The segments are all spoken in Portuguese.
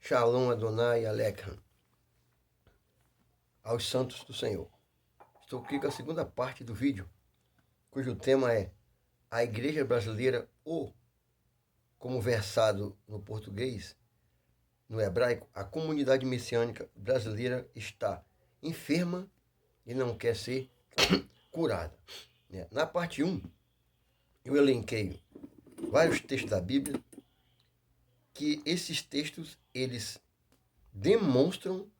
Shalom Adonai Aleichem, aos santos do Senhor. Estou aqui com a segunda parte do vídeo, cujo tema é a Igreja Brasileira, ou, como versado no português, no hebraico, a comunidade messiânica brasileira está enferma e não quer ser curada. Na parte 1, eu elenquei vários textos da Bíblia, que esses textos, eles demonstram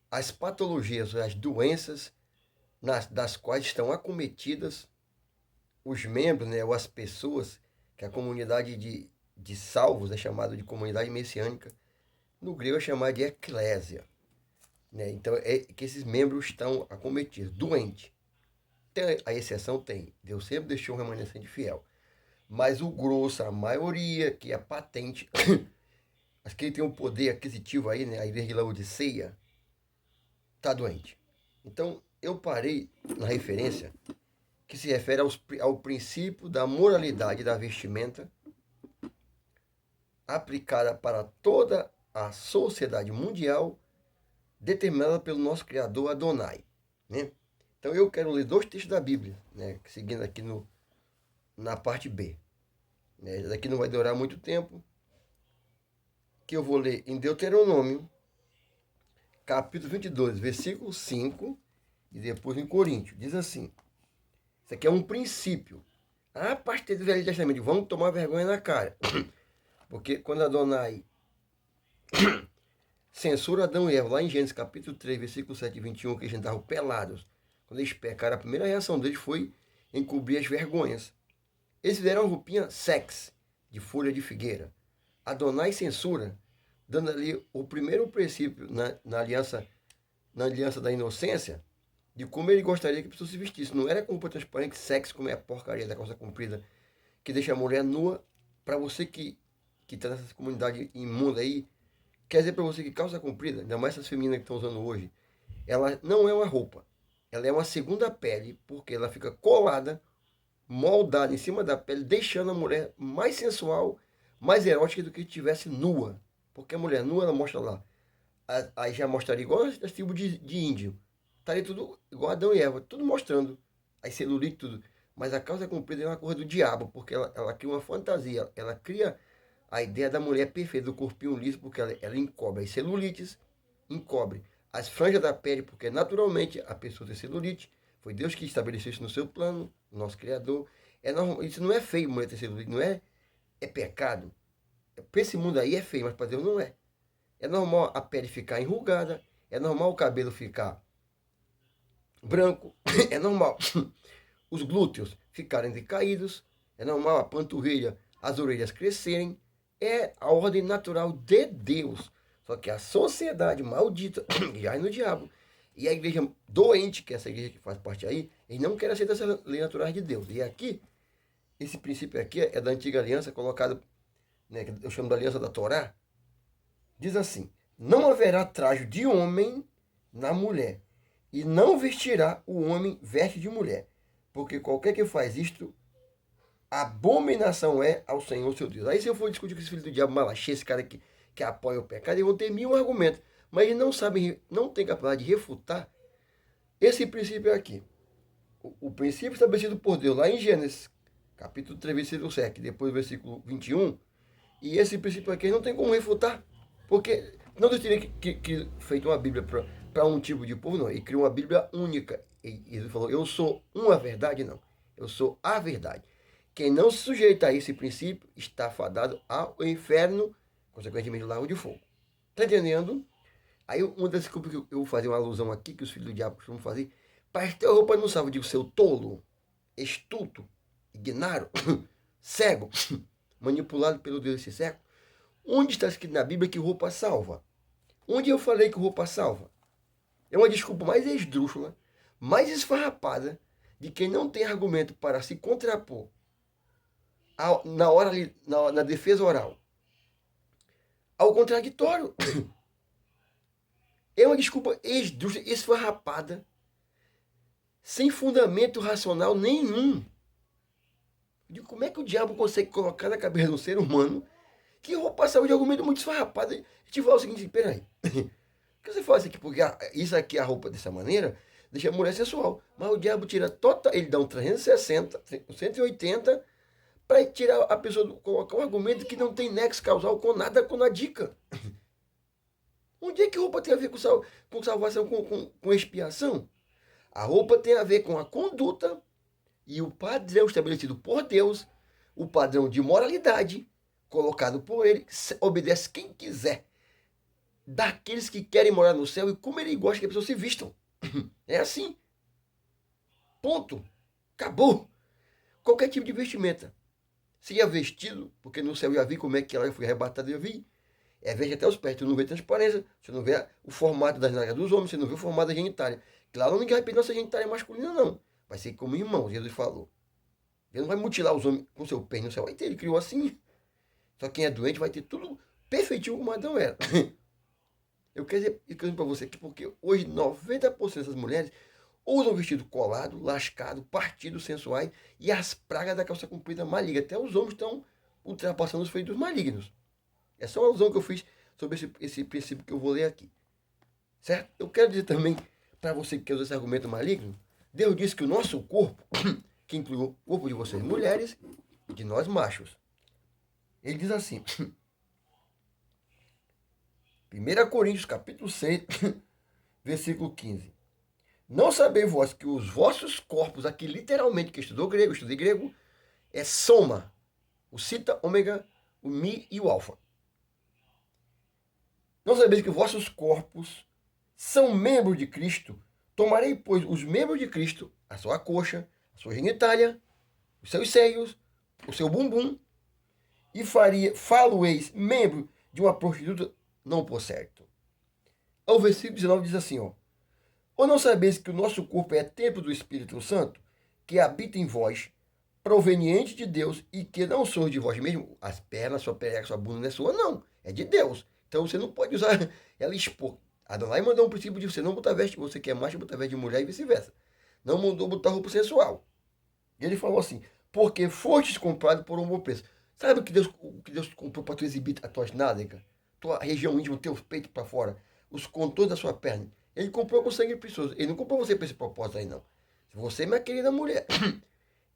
as patologias, as doenças das quais estão acometidas os membros, ou as pessoas, que a comunidade de salvos é chamada de comunidade messiânica, no grego é chamada de eclésia. Então, é que esses membros estão acometidos, doentes. A exceção tem, Deus sempre deixou um remanescente fiel. Mas o grosso, a maioria, que é patente, acho que ele tem um poder aquisitivo aí, a igreja de Laodiceia, está doente. Então, eu parei na referência que se refere ao princípio da moralidade da vestimenta aplicada para toda a sociedade mundial, determinada pelo nosso Criador Adonai. Então, eu quero ler 2 textos da Bíblia, seguindo aqui na parte B. Daqui não vai durar muito tempo, que eu vou ler em Deuteronômio, capítulo 22, versículo 5, e depois em Coríntios. Diz assim, isso aqui é um princípio. A partir do Velho Testamento, vamos tomar vergonha na cara. Porque quando Adonai censura Adão e Eva, lá em Gênesis capítulo 3, versículo 7 e 21, que eles estavam pelados, quando eles pecaram, a primeira reação deles foi encobrir as vergonhas. Eles fizeram uma roupinha sexy, de folha de figueira. Adonai censura, dando ali o primeiro princípio na aliança da inocência, de como ele gostaria que a pessoa se vestisse. Não era com roupa transparente, sexy, como é a porcaria da calça comprida, que deixa a mulher nua. Para você que está nessa comunidade imunda aí, quer dizer para você que calça comprida, ainda mais essas femininas que estão usando hoje, ela não é uma roupa. Ela é uma segunda pele, porque ela fica colada, moldada em cima da pele, deixando a mulher mais sensual, mais erótica do que estivesse nua. Porque a mulher nua, ela mostra lá. Aí já mostraria igual as tribos de índio. Estaria tudo igual Adão e Eva, tudo mostrando. Aí celulite, tudo. Mas a calça comprida é uma coisa do diabo, porque ela cria uma fantasia. Ela cria a ideia da mulher perfeita, do corpinho liso, porque ela encobre as celulites, encobre as franjas da pele, porque naturalmente a pessoa tem celulite. Foi Deus que estabeleceu isso no seu plano, o nosso Criador. Isso não é feio, mulher ter celulite, não é? É pecado. Para esse mundo aí é feio, mas para Deus não é. É normal a pele ficar enrugada, é normal o cabelo ficar branco, é normal os glúteos ficarem decaídos, é normal a panturrilha, as orelhas crescerem. É a ordem natural de Deus. Só que a sociedade maldita, que já é no diabo, e a igreja doente, que é essa igreja que faz parte aí, eles não querem aceitar essa lei natural de Deus. E aqui, esse princípio aqui é da antiga aliança, colocado, que eu chamo da aliança da Torá. Diz assim, não haverá trajo de homem na mulher, e não vestirá o homem veste de mulher, porque qualquer que faz isto, abominação é ao Senhor seu Deus. Aí se eu for discutir com esse filho do diabo Malachi, esse cara que apoia o pecado, eles vão ter 1000 argumentos, mas eles não sabem, não têm capacidade de refutar esse princípio aqui. O princípio estabelecido por Deus lá em Gênesis, capítulo 3, versículo 7, depois versículo 21, e esse princípio aqui não tem como refutar, porque não Deus teria que feito uma Bíblia para um tipo de povo, não. Ele criou uma Bíblia única. E ele falou, eu sou uma verdade, não. Eu sou a verdade. Quem não se sujeita a esse princípio está fadado ao inferno, consequentemente lago de fogo. Está entendendo? Aí uma das coisas que eu vou fazer uma alusão aqui, que os filhos do diabo costumam fazer, para ter roupa não salva, eu digo, seu tolo, estulto, ignaro, cego, manipulado pelo Deus desse século. Onde está escrito na Bíblia que roupa salva? Onde eu falei que roupa salva? É uma desculpa mais esdrúxula, mais esfarrapada, de quem não tem argumento para se contrapor na defesa oral ao contraditório. É uma desculpa esdrúxula, esfarrapada, sem fundamento racional nenhum. De como é que o diabo consegue colocar na cabeça de um ser humano Que roupa saiu de argumento muito esfarrapado. A gente fala o seguinte, peraí. Por que você faz isso aqui? Porque isso aqui, a roupa dessa maneira, deixa a mulher sensual. Mas o diabo tira total, ele dá um 360, 180, para tirar a pessoa, colocar um argumento que não tem nexo causal com nada, com a dica. Onde é que roupa tem a ver com salvação, com expiação? A roupa tem a ver com a conduta e o padrão estabelecido por Deus, o padrão de moralidade colocado por ele, obedece quem quiser. Daqueles que querem morar no céu e como ele gosta que as pessoas se vistam. É assim. Ponto. Acabou. Qualquer tipo de vestimenta. Seja vestido, porque no céu eu já vi como é que ela foi arrebatada, eu vi. É veste até os pés, você não vê transparência, você não vê o formato das nalgas dos homens, você não vê o formato da genitália. Claro, ninguém vai pedir nossa genitália masculina, não. Vai ser como irmão, Jesus falou. Ele não vai mutilar os homens com seu pé no céu. Vai ter, ele criou assim. Só quem é doente vai ter tudo perfeitinho como Adão era. Eu quero dizer para você aqui, porque hoje 90% dessas mulheres usam vestido colado, lascado, partido, sensuais e as pragas da calça comprida maligna. Até os homens estão ultrapassando os feitos malignos. Essa é uma alusão que eu fiz sobre esse princípio que eu vou ler aqui. Certo? Eu quero dizer também para você que quer usar esse argumento maligno, Deus disse que o nosso corpo, que inclui o corpo de vocês mulheres e de nós machos, ele diz assim, 1 Coríntios capítulo 6, versículo 15. Não sabeis vós que os vossos corpos, aqui literalmente, que estudei grego, é soma, o cita, ômega, o mi e o alfa. Não sabeis que vossos corpos são membros de Cristo? Tomarei, pois, os membros de Cristo, a sua coxa, a sua genitália, os seus seios, o seu bumbum, e falo-eis membro de uma prostituta, não por certo. O versículo 19 diz assim, ó. Ou não sabeis que o nosso corpo é templo do Espírito Santo, que habita em vós, proveniente de Deus, e que não sois de vós mesmo? As pernas, sua pereca, sua bunda não é sua, não. É de Deus. Então você não pode usar ela expor. Adonai mandou um princípio de você não botar veste, você que é macho, botar veste de mulher e vice-versa. Não mandou botar roupa sensual. E ele falou assim, porque fostes comprado por um bom preço. Sabe o que Deus comprou para tu exibir as tuas nádegas? Tua região íntima, teus peitos para fora, os contornos da sua perna. Ele comprou com sangue precioso. Ele não comprou você para esse propósito aí, não. Se você, minha querida mulher,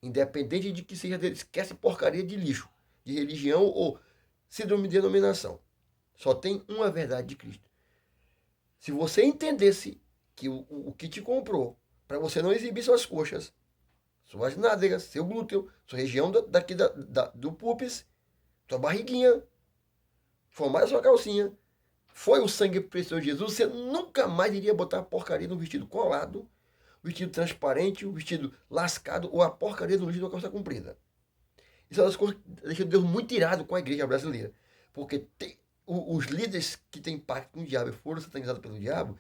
independente de que seja, esquece porcaria de lixo, de religião ou síndrome de denominação. Só tem uma verdade de Cristo. Se você entendesse que o que te comprou, para você não exibir suas coxas, suas nádegas, seu glúteo, sua região daqui do pubis, sua barriguinha, formar a sua calcinha, foi o sangue precioso de Jesus, você nunca mais iria botar a porcaria no vestido colado, vestido transparente, o vestido lascado ou a porcaria no vestido da calça comprida. Isso é uma das coisas que deixa Deus muito irado com a igreja brasileira. Porque os líderes que têm pacto com o diabo e foram satanizados pelo diabo,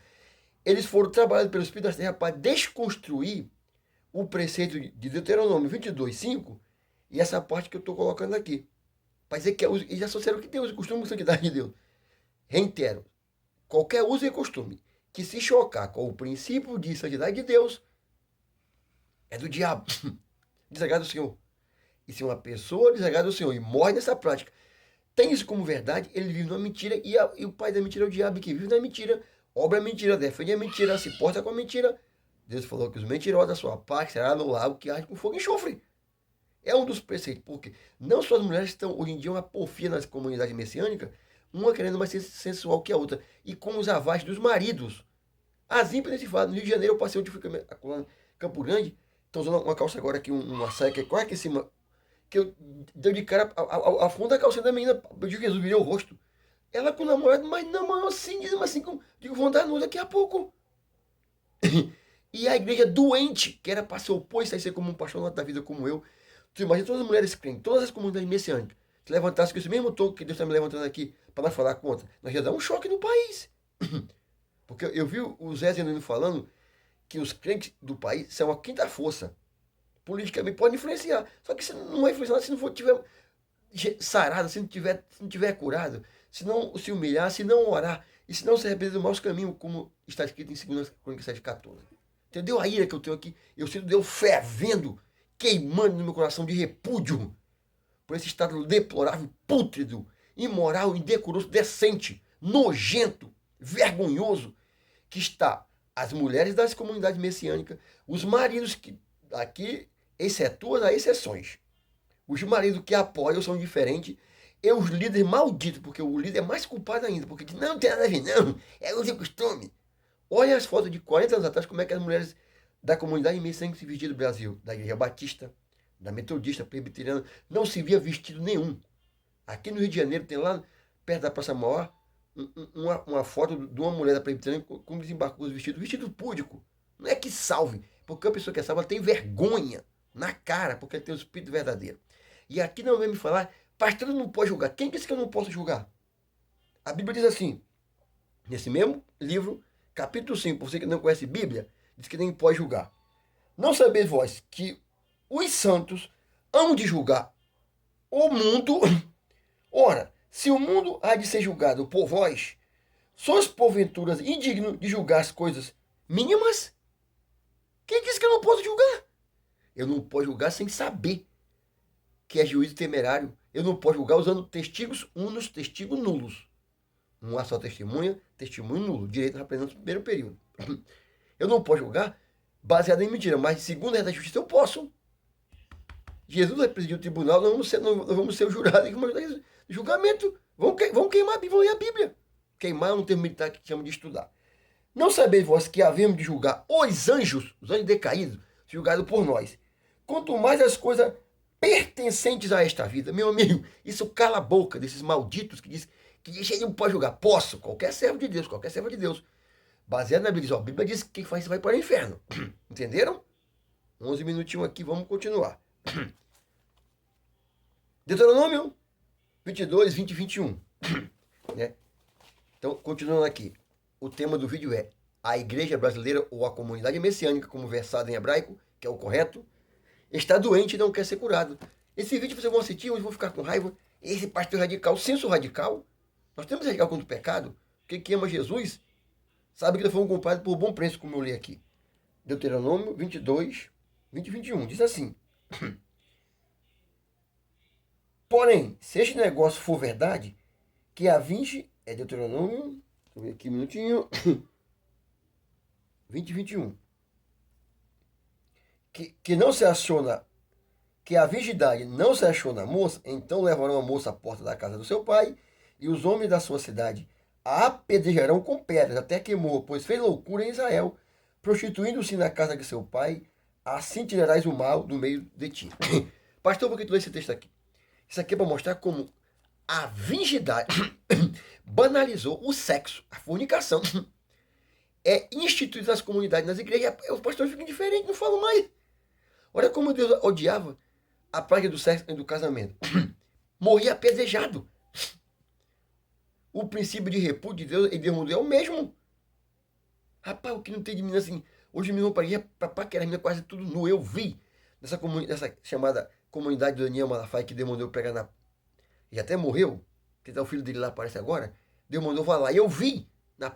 eles foram trabalhados pelo Espírito da Terra para desconstruir o preceito de Deuteronômio 22:5 e essa parte que eu estou colocando aqui. Para dizer que eles associaram que Deus, o costume com a santidade de Deus. Reitero, qualquer uso e costume que se chocar com o princípio de santidade de Deus é do diabo. Desagrada o Senhor. E se uma pessoa desagrada o Senhor e morre nessa prática, tem isso como verdade, ele vive numa mentira e o pai da mentira é o diabo que vive na mentira, obra a mentira, defende a mentira, se porta com a mentira. Deus falou que os mentirosos da sua parte será no lago que arde com fogo e enxofre. É um dos preceitos, porque não só as mulheres estão hoje em dia uma porfia nas comunidades messiânicas, uma querendo mais ser sensual que a outra, e com os avais dos maridos. As ímpias se fala. No Rio de Janeiro eu passei onde fica Campo Grande, estão usando uma calça agora aqui, uma saia que é quase aqui em cima, que eu deu de cara a fundo da calcinha da menina, eu digo, Jesus, virei o rosto. Ela com o namorado, mas namorou assim, dizendo assim, digo, vão dar nu daqui a pouco. E a igreja doente, que era para se opor e ser como um apaixonado da vida como eu. Tu imagina todas as mulheres crentes, todas as comunidades messiânicas, se levantassem com esse mesmo tom que Deus está me levantando aqui para nós falar contra, nós ia dar um choque no país. Porque eu vi o Zé Zenino falando que os crentes do país são a quinta força. Politicamente pode influenciar. Só que não vai influenciar se não for tiver sarado, se não tiver curado, se não se humilhar, se não orar, e se não se arrepender do mau caminho, como está escrito em 2 Crônicas 7:14. Entendeu a ira que eu tenho aqui? Eu sinto Deus fervendo, queimando no meu coração de repúdio por esse estado deplorável, pútrido imoral, indecoroso, decente, nojento, vergonhoso, que está as mulheres das comunidades messiânicas, os maridos que aqui excetuam as exceções. Os maridos que apoiam são diferentes. E os líderes malditos, porque o líder é mais culpado ainda, porque diz, não tem nada a ver, não, é uso e costume. Olha as fotos de 40 anos atrás, como é que as mulheres da comunidade messiânica se vestiam no Brasil, da Igreja Batista, da Metodista, Presbiteriana, não se via vestido nenhum. Aqui no Rio de Janeiro tem lá, perto da Praça Maior, uma foto de uma mulher da Presbiteriana com desembarcou os vestidos, vestido púdico. Não é que salve, porque a pessoa que é salva ela tem vergonha na cara, porque ela tem o espírito verdadeiro. E aqui não vem me falar, pastor não pode julgar. Quem disse que eu não posso julgar? A Bíblia diz assim, nesse mesmo livro, capítulo 5, você que não conhece Bíblia, diz que nem pode julgar. Não sabeis vós que os santos hão de julgar o mundo? Ora, se o mundo há de ser julgado por vós, sois porventuras indignos de julgar as coisas mínimas? Quem disse que eu não posso julgar? Eu não posso julgar sem saber que é juízo temerário. Eu não posso julgar usando testigos unos, testigos nulos. Uma só testemunha, testemunho nulo. Direito representando o primeiro período. Eu não posso julgar baseado em mentira, mas segundo a da justiça eu posso. Jesus vai presidir o tribunal, nós vamos ser o jurado do julgamento. Vão queimar a Bíblia, vão ler a Bíblia. Queimar é um termo militar que chama de estudar. Não sabeis vós que havemos de julgar os anjos decaídos, julgados por nós. Quanto mais as coisas pertencentes a esta vida. Meu amigo, isso cala a boca desses malditos que diz que ele não pode julgar. Posso, qualquer servo de Deus, qualquer servo de Deus. Baseado na Bíblia, a Bíblia diz que quem faz isso vai para o inferno. Entenderam? 11 minutinhos aqui, vamos continuar. Deuteronômio 22, 20 e 21. Né? Então, continuando aqui. O tema do vídeo é a igreja brasileira ou a comunidade messiânica, como versado em hebraico, que é o correto, está doente e não quer ser curado. Esse vídeo vocês vão assistir, eu vou ficar com raiva. Esse pastor radical, senso radical. Nós temos radical contra o pecado. Porque quem ama Jesus sabe que ele foi comprado por bom preço, como eu li aqui. Deuteronômio 22, 20 e 21. Diz assim. Porém, se este negócio for verdade, que a 20... É Deuteronômio... Deixa eu ver aqui um minutinho. 20 e 21. Que não se aciona, que a virgindade não se achou na moça, então levarão a moça à porta da casa do seu pai, e os homens da sua cidade a apedrejarão com pedras, até que morra, pois fez loucura em Israel, prostituindo-se na casa de seu pai, assim tirarás o mal do meio de ti. Pastor, por que tu lê esse texto aqui? Isso aqui é para mostrar como a virgindade banalizou o sexo, a fornicação. É instituído nas comunidades, nas igrejas, os pastores ficam diferentes, não falam mais. Olha como Deus odiava a prática do sexo e do casamento. Morria apedrejado. O princípio de repúdio de Deus e Deus é o mesmo. Rapaz, o que não tem de menina assim. Hoje me vão para igreja para paquerar, menina quase tudo nu. Eu vi nessa chamada comunidade do Daniel Malafaia que Deus mandou pregar na. E até morreu, que tá o filho dele lá, aparece agora. Deus mandou falar. E eu vi.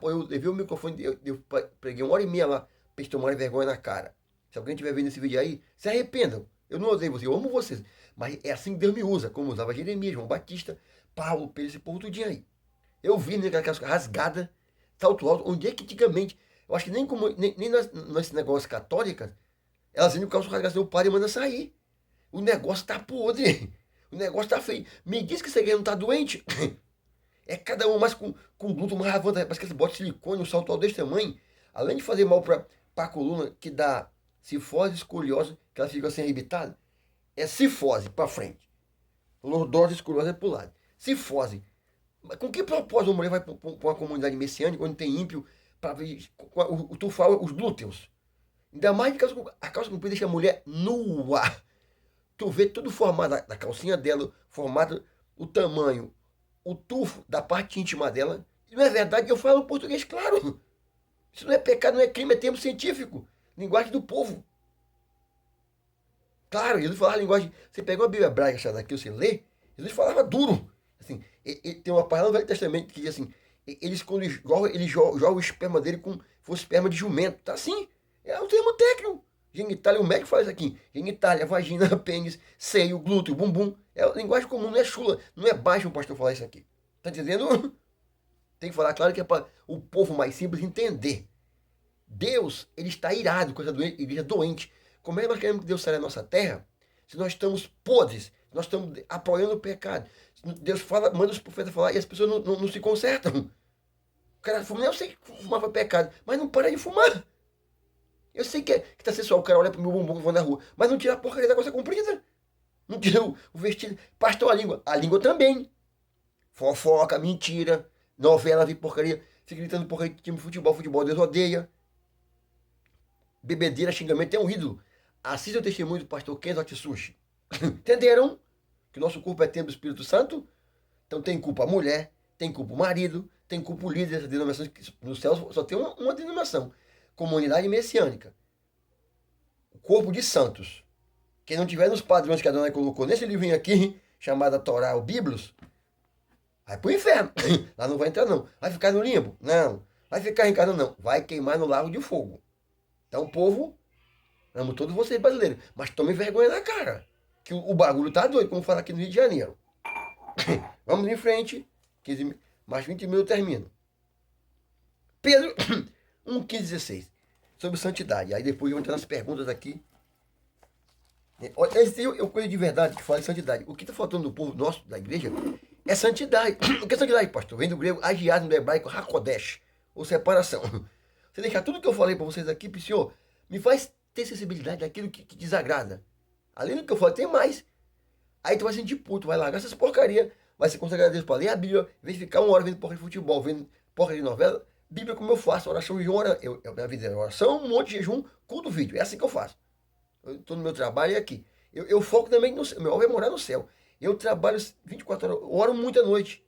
Eu levei o microfone, eu preguei 1h30 lá, para eles tomarem vergonha na cara. Se alguém estiver vendo esse vídeo aí, se arrependam. Eu não odeio vocês, eu amo vocês. Mas é assim que Deus me usa, como usava Jeremias, João Batista, Paulo, Pedro, esse povo tudinho aí. Eu vi aquelas rasgadas, salto alto, onde é que antigamente, eu acho que nem nesse negócio católicas, elas iam com calço rasgado, o padre manda sair. O negócio tá podre. O negócio tá feio. Me diz que essa igreja não tá doente. É cada um mais com glúten, mais avante. Parece que eles botam silicone, um salto alto desse tamanho. Além de fazer mal para a coluna, que dá cifose, escoliose, que ela fica assim arrebitada. É cifose para frente. Lordose, escoliose é para o lado. Cifose. Mas com que propósito a mulher vai para uma comunidade messiânica, onde tem ímpio, para tufar os glúteos? Ainda mais que a calça comprida deixa a mulher nua. Tu vê tudo formado, da calcinha dela, formado o tamanho, o tufo da parte íntima dela. Não é verdade, eu falo português claro. Isso não é pecado, não é crime, é termo científico. Linguagem do povo. Claro, Jesus falava a linguagem... Você pega uma Bíblia hebraica, essa daqui, você lê, Jesus falava duro. Assim, tem uma palavra no Velho Testamento que diz assim, quando eles jogam o esperma dele como se fosse esperma de jumento. Tá assim, é um termo técnico. Genitália, o médico fala isso aqui. Genitália, vagina, pênis, seio, glúteo, bumbum. É linguagem comum, não é chula, não é baixo o pastor falar isso aqui. Tá entendendo? Tem que falar claro que é para o povo mais simples entender. Deus, ele está irado com essa igreja doente. Como é que nós queremos que Deus saia da nossa terra se nós estamos podres, nós estamos apoiando o pecado? Deus fala, manda os profetas falar e as pessoas não se consertam. O cara fuma, eu sei que fumar foi pecado, mas não para de fumar. Eu sei que tá sensual, o cara olha pro meu bumbum quando na rua, mas não tira a porcaria da coisa comprida. Não tira o vestido. Pastor, a língua também. Fofoca, mentira, novela, vi porcaria. Fica gritando porcaria de time de futebol, Deus odeia. Bebedeira, xingamento, é um ídolo. Assista o testemunho do pastor Kenzo Atsushi. Entenderam? Que o nosso corpo é templo do Espírito Santo? Então tem culpa a mulher, tem culpa o marido, tem culpa o líder dessa denominação. No céu só tem uma denominação. Comunidade messiânica. O corpo de santos. Quem não tiver nos padrões que a dona colocou nesse livrinho aqui, chamado Torá ou Bíblios, vai pro inferno. Lá não vai entrar não. Vai ficar no limbo? Não. Vai ficar em casa não. Vai queimar no lago de fogo. Então, povo, amo todos vocês brasileiros, mas tome vergonha na cara. Que o bagulho tá doido, como fala aqui no Rio de Janeiro. Vamos em frente. Mais 20 minutos termino. Pedro 1, 15, 16. Sobre santidade. Aí depois eu vou entrar nas perguntas aqui. Eu conheço de verdade que fala de santidade. O que está faltando no povo nosso, da igreja, é santidade. O que é santidade, pastor? Vem do grego agiasmo, do hebraico hakodesh, ou separação. Você deixar tudo que eu falei para vocês aqui, senhor, me faz ter sensibilidade daquilo que desagrada. Além do que eu falei, tem mais. Aí tu vai sentir puto, vai largar essas porcaria, vai se consagrar a Deus para ler a Bíblia, em vez de ficar uma hora vendo porca de futebol, vendo porca de novela. Bíblia como eu faço, oração e minha vida é oração, um monte de jejum, culto vídeo. É assim que eu faço. Eu estou no meu trabalho e aqui. Eu foco também no céu. Meu alvo é morar no céu. Eu trabalho 24 horas, eu oro muito à noite.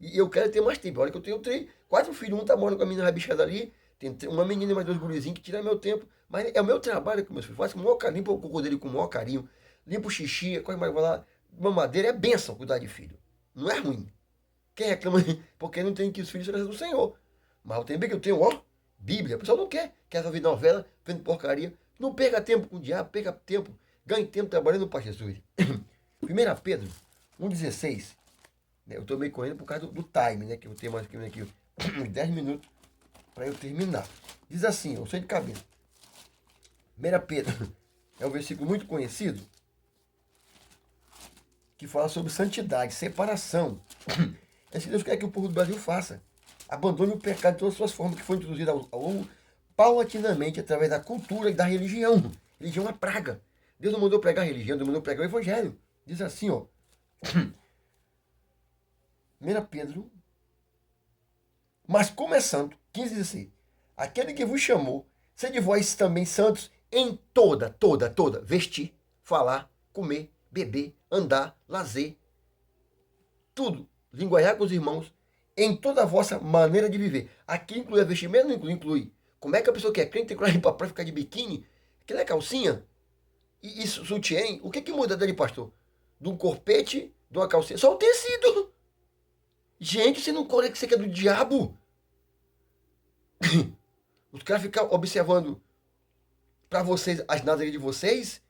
E eu quero ter mais tempo. Olha que eu tenho 4 filhos, um tá morando com a menina rabichada ali, tem uma menina e mais 2 gurizinhos que tiram meu tempo. Mas é o meu trabalho que meus filhos fazem com o maior carinho, limpo o cocô dele com o maior carinho, limpo o xixi, coisa mais vai lá. Mamadeira é bênção cuidar de filho. Não é ruim. Quem reclama porque não tem que os filhos sejam do Senhor. Mas o tempo que eu tenho, ó, Bíblia. O pessoal não quer ver novela, vendo porcaria. Não perca tempo com o diabo, perca tempo. Ganhe tempo trabalhando para Jesus. 1 Pedro 1,16. Né, eu estou meio correndo por causa do time, né? Que eu tenho mais aqui uns 10 minutos para eu terminar. Diz assim, eu sei de cabeça. 1 Pedro é um versículo muito conhecido que fala sobre santidade, separação. É isso que Deus quer que o povo do Brasil faça. Abandone o pecado de todas as suas formas que foi introduzido ao longo, paulatinamente, através da cultura e da religião. Religião é uma praga. Deus não mandou pregar religião, Deus mandou pregar o evangelho. Diz assim, ó. 1 Pedro. Mas como é santo, 15,16. Aquele que vos chamou, sede vós também santos em toda, vestir, falar, comer, beber, andar, lazer, tudo, linguajar com os irmãos, em toda a vossa maneira de viver. Aqui inclui a vestimenta, não inclui. Como é que a pessoa que é crente tem coragem para praia ficar de biquíni? Aquilo é calcinha? E sutiã? O que muda dali, pastor? De um corpete, de uma calcinha? Só o tecido. Gente, você não colhe que você quer do diabo? Os caras ficam observando para vocês as nádegas de vocês,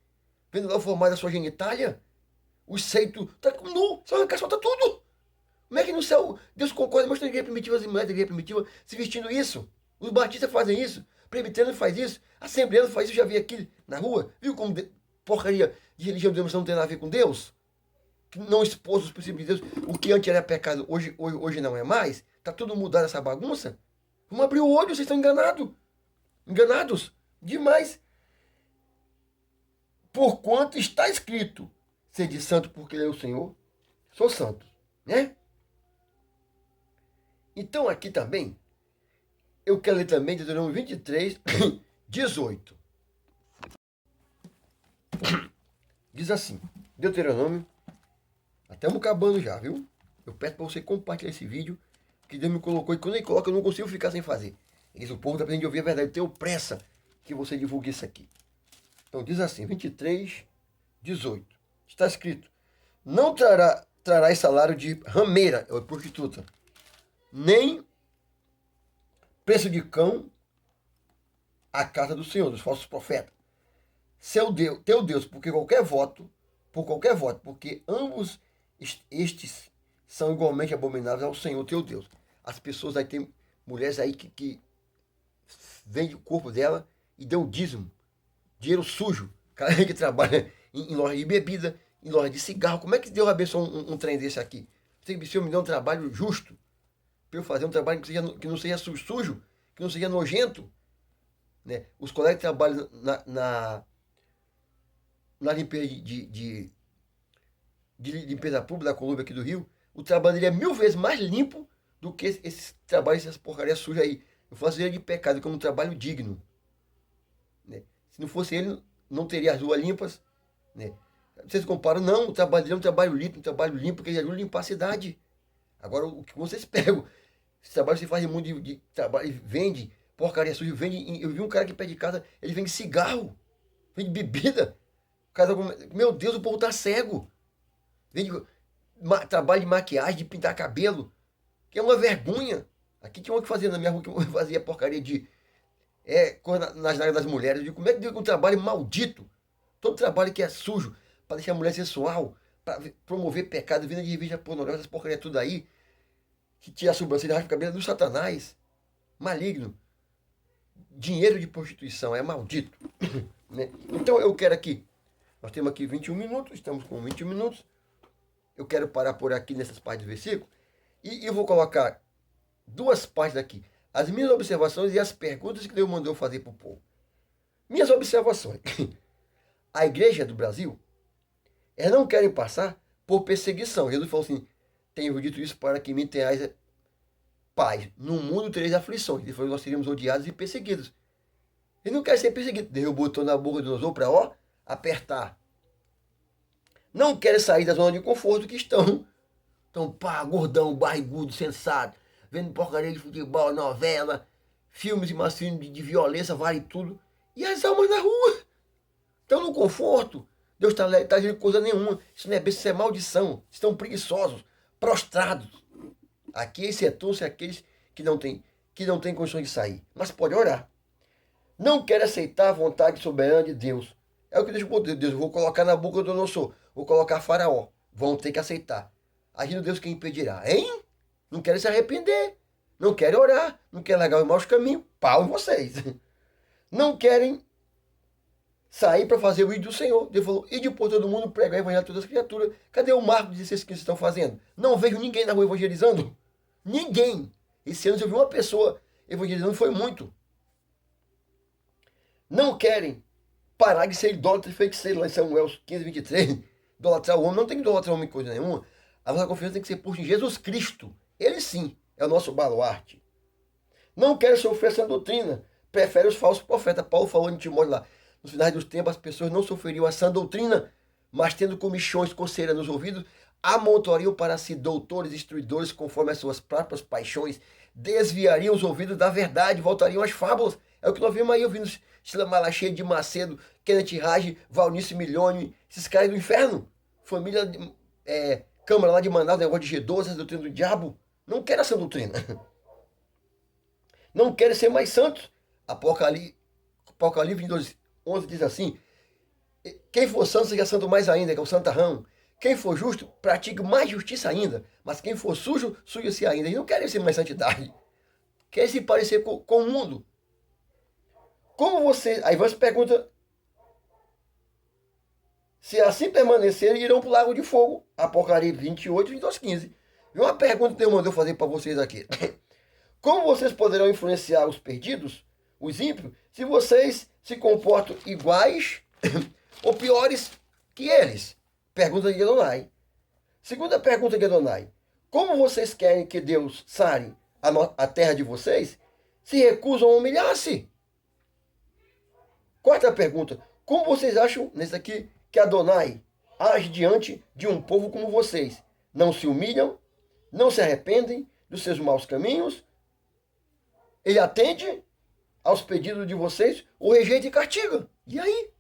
vendo lá o formato da sua genitália, os seios, tá nu, só arrancar, solta tudo. Como é que no céu Deus concorda mostrando igreja primitiva, as mulheres da igreja primitiva se vestindo isso? Os batistas fazem isso, presbiteriano faz isso, assembleano faz isso, já vi aqui na rua, viu como porcaria de religião de Deus não tem nada a ver com Deus? Que não expôs os princípios de Deus, o que antes era pecado, hoje não é mais, tá tudo mudado essa bagunça? Vamos abrir o olho, vocês estão enganados demais. Porquanto está escrito, sede santo porque ele é o Senhor, sou santo, né? Então aqui também, eu quero ler também Deuteronômio 23, 18. Diz assim, Deuteronômio, estamos acabando já, viu? Eu peço para você compartilhar esse vídeo, que Deus me colocou, e quando ele coloca eu não consigo ficar sem fazer. Diz, o povo está precisando de ouvir a verdade, eu tenho pressa que você divulgue isso aqui. Então diz assim, 23, 18. Está escrito, não trarás salário de rameira, ou prostituta, nem preço de cão à casa do Senhor, dos falsos profetas. seu Deus, teu Deus, porque qualquer voto, porque ambos estes são igualmente abomináveis ao Senhor teu Deus. As pessoas aí tem mulheres aí que vendem o corpo dela e dão dízimo, dinheiro sujo, cara que trabalha em loja de bebida, em loja de cigarro. Como é que Deus abençoa um trem desse aqui? Tem que me dar um trabalho justo, para eu fazer um trabalho que não seja sujo, que não seja nojento. Né? Os colegas que trabalham na limpeza de limpeza pública da Colômbia aqui do Rio, o trabalho dele é 1000 vezes mais limpo do que esse trabalho, essas porcarias sujas aí. Eu faço ele de pecado, como um trabalho digno. Né? Se não fosse ele, não teria as ruas limpas. Né? Vocês comparam, não, o trabalho dele é um trabalho limpo, porque ele ajuda a limpar a cidade. Agora, o que vocês pegam, esse trabalho você faz muito de trabalho, vende porcaria suja, vende. Eu vi um cara que pede casa, ele vende cigarro, vende bebida. Meu Deus, o povo tá cego. Vende trabalho de maquiagem, de pintar cabelo, que é uma vergonha. Aqui tinha uma que fazia na minha rua, que fazia porcaria de coisa nas áreas das mulheres. Eu digo, como é que digo um trabalho maldito? Todo trabalho que é sujo, para deixar a mulher sensual, para promover pecado, vinda de revista pornográfica, essas porcaria tudo aí, que tira a sobrancelha, raspa o cabelo, do Satanás, maligno. Dinheiro de prostituição, é maldito. Né? Então eu quero aqui, nós temos aqui 21 minutos, estamos com 21 minutos, eu quero parar por aqui nessas partes do versículo, e eu vou colocar duas partes aqui, as minhas observações e as perguntas que Deus mandou fazer para o povo. Minhas observações. A igreja do Brasil, elas não querem passar por perseguição. Jesus falou assim, tenho dito isso para que me tenhais paz. No mundo tereis aflições. Ele falou, nós seríamos odiados e perseguidos. Ele não quer ser perseguido. Deus botou na boca do nosso para, apertar. Não querem sair da zona de conforto que estão. Então, gordão, barrigudo, sensato, vendo porcaria de futebol, novela, filmes e mais filmes de violência, vale tudo. E as almas na rua. Estão no conforto. Deus está agindo coisa nenhuma. Isso não é bênção, isso é maldição. Estão preguiçosos, prostrados. Aqui, excetuam-se aqueles que não têm condições de sair. Mas pode orar. Não quer aceitar a vontade soberana de Deus. É o que Deus botou. Deus, eu vou colocar na boca do nosso, vou colocar Faraó. Vão ter que aceitar. Agindo Deus, quem impedirá? Hein? Não querem se arrepender. Não querem orar. Não querem largar os maus caminhos. Pau em vocês. Não querem sair para fazer o ídolo do Senhor. Deus falou, ide por todo mundo, pregar o evangelho a todas as criaturas. Cadê o marco de 16 que vocês estão fazendo? Não vejo ninguém na rua evangelizando. Ninguém. Esse ano, se eu vi uma pessoa evangelizando, foi muito. Não querem parar de ser idólatra e feiticeiro, lá em Samuel 15, 23. Idolatrar o homem, não tem que idolatrar o homem coisa nenhuma. A nossa confiança tem que ser posta em Jesus Cristo. Ele sim é o nosso baluarte. Não querem sofrer essa doutrina. Prefere os falsos profetas. Paulo falou em Timóteo lá. Nos finais dos tempos, as pessoas não sofreriam essa doutrina, mas tendo comichões, coceira nos ouvidos, amontoariam para si doutores, instruidores, conforme as suas próprias paixões, desviariam os ouvidos da verdade, voltariam às fábulas. É o que nós vimos aí, ouvindo Sheila Malacheia de Macedo, Kenneth Rage, Valnice Milhone, esses caras do inferno. Família, Câmara lá de Manaus, negócio de G12, essa doutrina do diabo. Não quer essa doutrina. Não querem ser mais santos. Apocalipse 22, 11 diz assim, quem for santo seja santo mais ainda, que é o santarrão. Quem for justo, pratique mais justiça ainda. Mas quem for sujo, suja-se ainda. Eles não querem ser mais santidade. Querem se parecer com o mundo. Como você... Aí você pergunta, se assim permanecerem, irão para o lago de fogo. Apocalipse 28, 22, 15. E uma pergunta que Deus mandou fazer para vocês aqui. Como vocês poderão influenciar os perdidos, os ímpios, se vocês se comportam iguais ou piores que eles? Pergunta de Adonai. Segunda pergunta de Adonai. Como vocês querem que Deus sare a terra de vocês se recusam a humilhar-se? Quarta pergunta. Como vocês acham, nesse aqui, que Adonai age diante de um povo como vocês? Não se humilham? Não se arrependem dos seus maus caminhos? Ele atende aos pedidos de vocês, ou rejeita e castiga. E aí?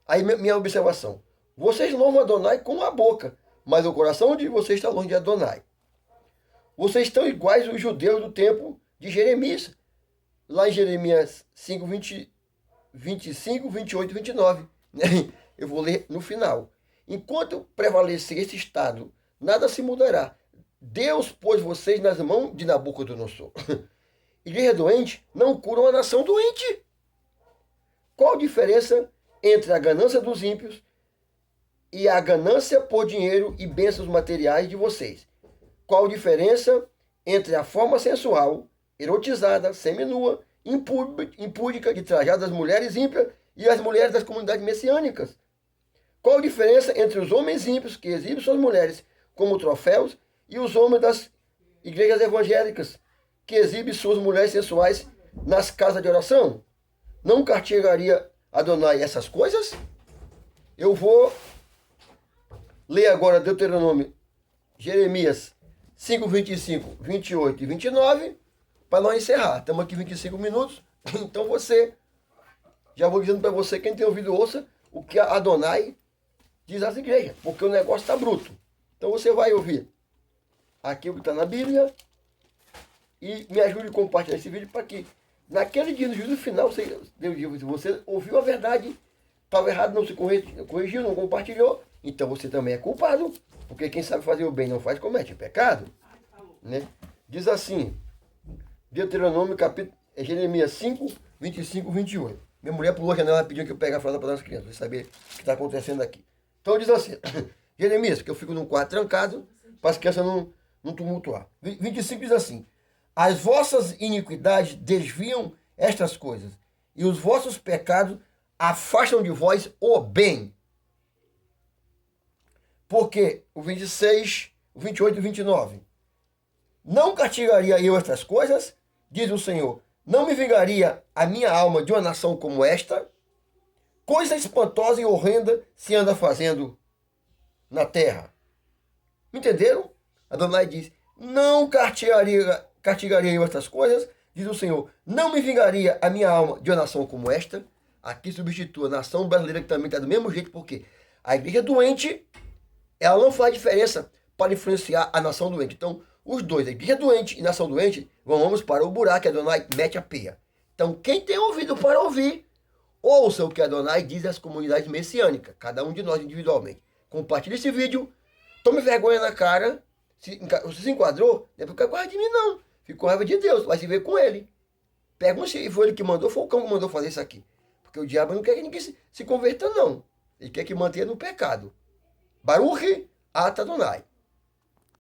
Aí minha observação. Vocês louvam Adonai com a boca, mas o coração de vocês está longe de Adonai. Vocês estão iguais aos judeus do tempo de Jeremias. Lá em Jeremias 5, 25, 28 e 29. Né? Eu vou ler no final. Enquanto prevalecer esse estado, nada se mudará. Deus pôs vocês nas mãos de Nabucodonosor. Igreja doente não cura uma nação doente. Qual a diferença entre a ganância dos ímpios e a ganância por dinheiro e bênçãos materiais de vocês? Qual a diferença entre a forma sensual, erotizada, seminua, impúdica de trajado das mulheres ímpias e as mulheres das comunidades messiânicas? Qual a diferença entre os homens ímpios que exibem suas mulheres como troféus e os homens das igrejas evangélicas que exibem suas mulheres sensuais nas casas de oração? Não castigaria Adonai essas coisas? Eu vou ler agora Deuteronômio, Jeremias 5, 25, 28 e 29, para nós encerrar. Estamos aqui 25 minutos, então já vou dizendo para você, quem tem ouvido, ouça o que Adonai diz às igrejas, porque o negócio está bruto. Então você vai ouvir aqui o que está na Bíblia e me ajude a compartilhar esse vídeo para que naquele dia, no juízo final, você ouviu a verdade, estava errado, não se corrigiu, não compartilhou, então você também é culpado, porque quem sabe fazer o bem não faz, comete pecado. Né? Diz assim, Deuteronômio, Jeremias 5, 25, 28. Minha mulher pulou a janela e pediu que eu pegasse a fralda para as crianças, para saber o que está acontecendo aqui. Então diz assim, Jeremias, que eu fico num quarto trancado, para as crianças não tumultuar. 25 diz assim, as vossas iniquidades desviam estas coisas, e os vossos pecados afastam de vós o bem. Porque o 26, o 28 e 29. Não castigaria eu estas coisas, diz o Senhor. Não me vingaria a minha alma de uma nação como esta? Coisa espantosa e horrenda se anda fazendo na terra. Entenderam? Adonai diz, não castigaria eu estas coisas, diz o Senhor. Não me vingaria a minha alma de uma nação como esta. Aqui substitua a nação brasileira, que também está do mesmo jeito, porque a igreja doente, ela não faz diferença para influenciar a nação doente. Então, os dois, a igreja doente e a nação doente, vamos para o buraco que Adonai mete a peia. Então, quem tem ouvido para ouvir, ouça o que Adonai diz às comunidades messiânicas, cada um de nós individualmente. Compartilhe esse vídeo, tome vergonha na cara. Se você se enquadrou, não é por causa de mim, não. Fica com raiva de Deus, vai se ver com ele. Pergunta se foi ele que mandou, foi o cão que mandou fazer isso aqui. Porque o diabo não quer que ninguém se converta, não. Ele quer que mantenha no pecado. Baruch Atah Adonai.